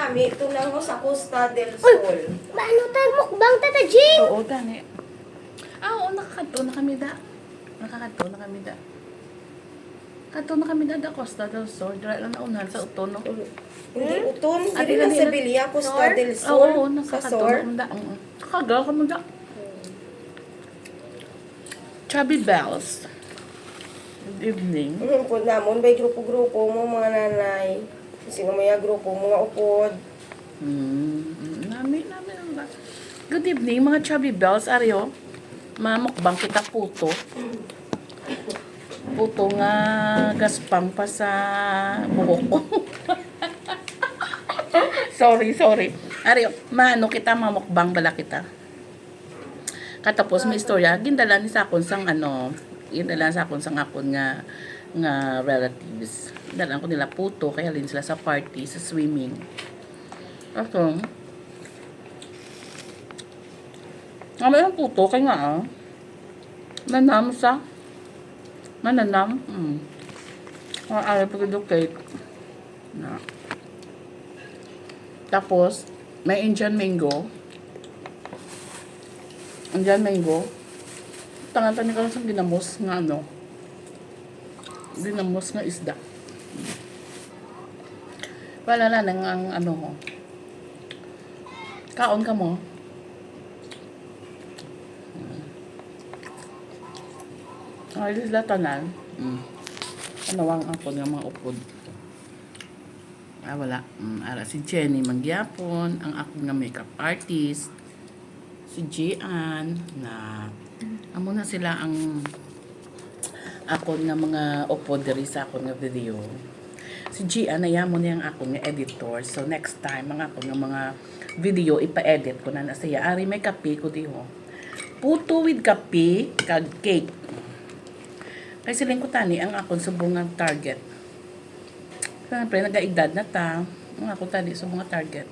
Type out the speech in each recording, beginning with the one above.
nami, tunang mo sa Costa del Sol. Paano tayo mukbang, Tata Jing? Oo, gani. Oo, nakakadto na kami da. Nakakadto na kami da. Kadto na kami da Costa del Sol. Dira lang naunahan sa Utono. Hindi uton, Ah, hindi na dili, sa dili. Sevilla, Costa Sor? del Oo, Sol. Sa nakakadto Sor. na kami da. Kakagal kami da. Chubby Bells. Good evening. Po namon, may grupo-grupo mo, mga nanay. Sino may grupo, mga upod. Nami lang ba? Good evening, mga Chubby Bells. Aryo, mamukbang kita puto. Puto nga gaspang pa sa buhok ko. sorry. Aryo, maano kita mamukbang bala kita. Katapos may istorya, gindala ni sakon sang gindala sa akon sang akon nga relatives. Dalan ko nila puto, kaya lin sila sa party, sa swimming. Ako, ang puto, kaya nga nanam sa, mananam, ang ayaw pag-educate. Na. Tapos, may Indian mango. Tangan-tangan ka lang sa ginamos nga ginamos nga isda. Wala na nang ang mo. Kaon ka mo. Ay, sila tanan. Anawang ako ng mga upod. Wala. Ara si Jenny Mangyapon, ang ako nga makeup artist. Si Gian na amo na sila ang ako nga mga upod diri sa ako nga video. Si Gian na yamo niya ang ako nga editor. So next time mga ako nga mga video ipa-edit ko na siya. Ari may kape ko diho. Puto with kape kag cake. Kay siling ko tani ang akong subong nga target. Siyempre nagaedad na ta. Ang ako tani subong nga target.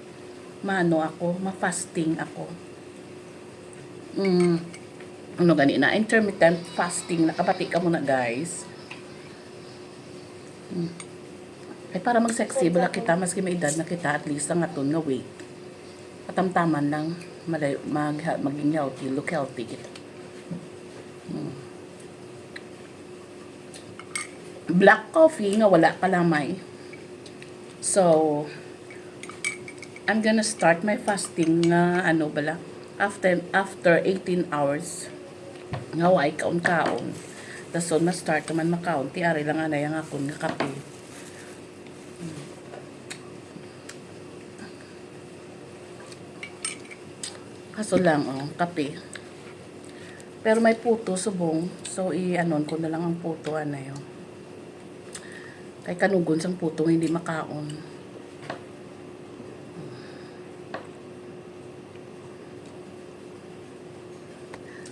Maano ako, ma-fasting ako. Ano gani na intermittent fasting, nakabati ka muna guys. Ay para mag-sexy bala kita maski may edad na kita, at least ang aton nga weight katamtaman lang maging healthy, look healthy kita. Black coffee nga wala kalamay. So I'm gonna start my fasting nga bala after 18 hours nga way kaon-kaon. Dason ma-start naman makaon ti ari lang anay ang akon nga kape. Kaso lang kape. Pero may puto subong, so i-anon ko na lang ang puto yun. Kay kanugon sang puto hindi makaon.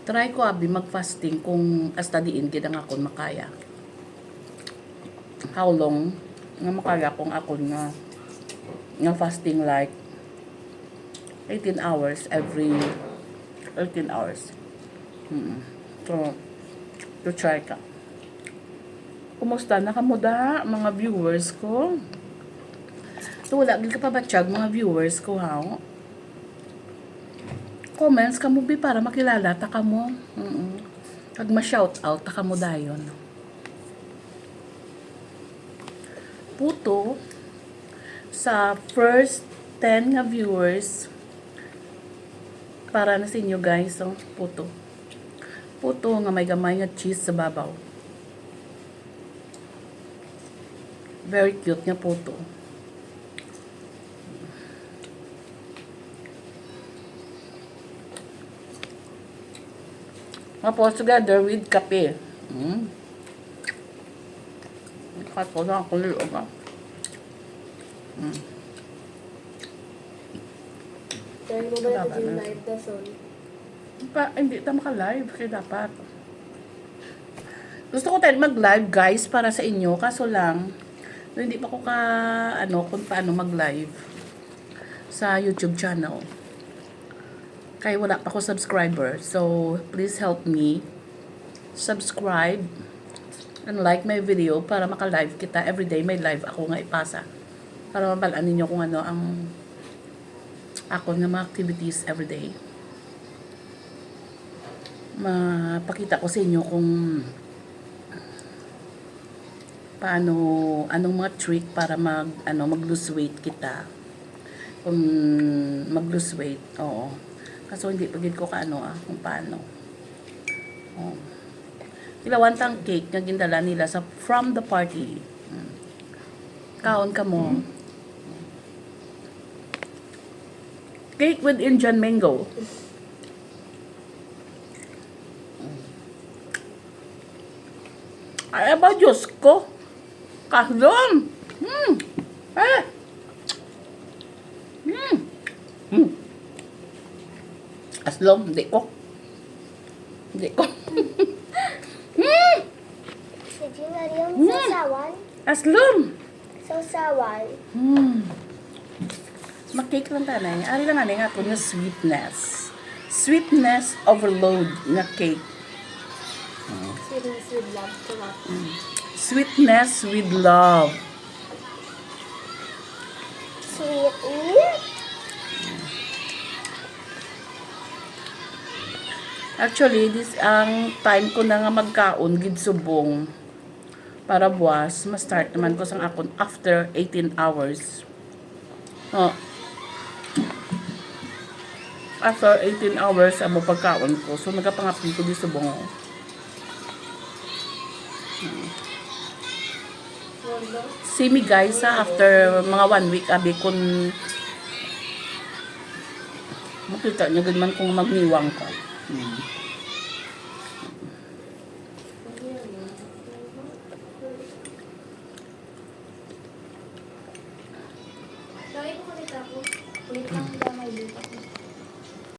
Try ko abi mag-fasting kung hasta diin gid ang akon makaya. How long nga makaya kung akon nga fasting like 18 hours every 18 hours. So, to try ka. Kumusta na kamuda mga viewers ko? So, wala gid ka pa batsyag mga viewers ko ha? Comments kamo bi para makilala ta kamo. Kag ma-shout out ta kamo dayon. Puto sa first 10 nga viewers para na sa inyo guys, puto. Puto nga may gamay nga cheese sa babaw. Very cute nga puto. Tapos together with kape. Kato na ako nilo ba? Try mo ba Tata Jing live the son? Hindi ta maka-live kaya dapat. Gusto ko tayo mag-live guys para sa inyo, kaso lang hindi pa ko kung paano mag-live sa YouTube channel. Kaya wala pa ko subscriber. So, please help me subscribe and like my video para maka-live kita. Everyday may live ako nga ipasa. Para mabalaan ninyo kung ano ang ako ng mga activities everyday. Mapakita ko sa inyo kung paano, anong mga trick para mag-lose weight kita. Kung mag-lose weight, oo. Kaso hindi pagid ko kung paano. Oh. Kilawantang cake nga gindala nila from the party. Kaon ka mo. Cake with Indian mango. Ay, ba, Diyos ko. Kahlom. Eh. Aslom, hindi ko. Hindi ko. Si Gina yung sausawan. Aslom. Sausawan. Makake lang tanay. Ari lang nga ako nga sweetness. Sweetness overload nga cake. Sweetness with love. Sweetness with love. Sweet. Actually, this ang time ko na nga magkaon gid subong para buwas ma-start naman ko sang akon after 18 hours. Oh. After 18 hours amo pagkaon ko. So nagapangapin ko di subong. See me guys after mga 1 week abi kun makita nyo gud man kung magniwang ko. Dahil ko ulit ako. Ulit lang.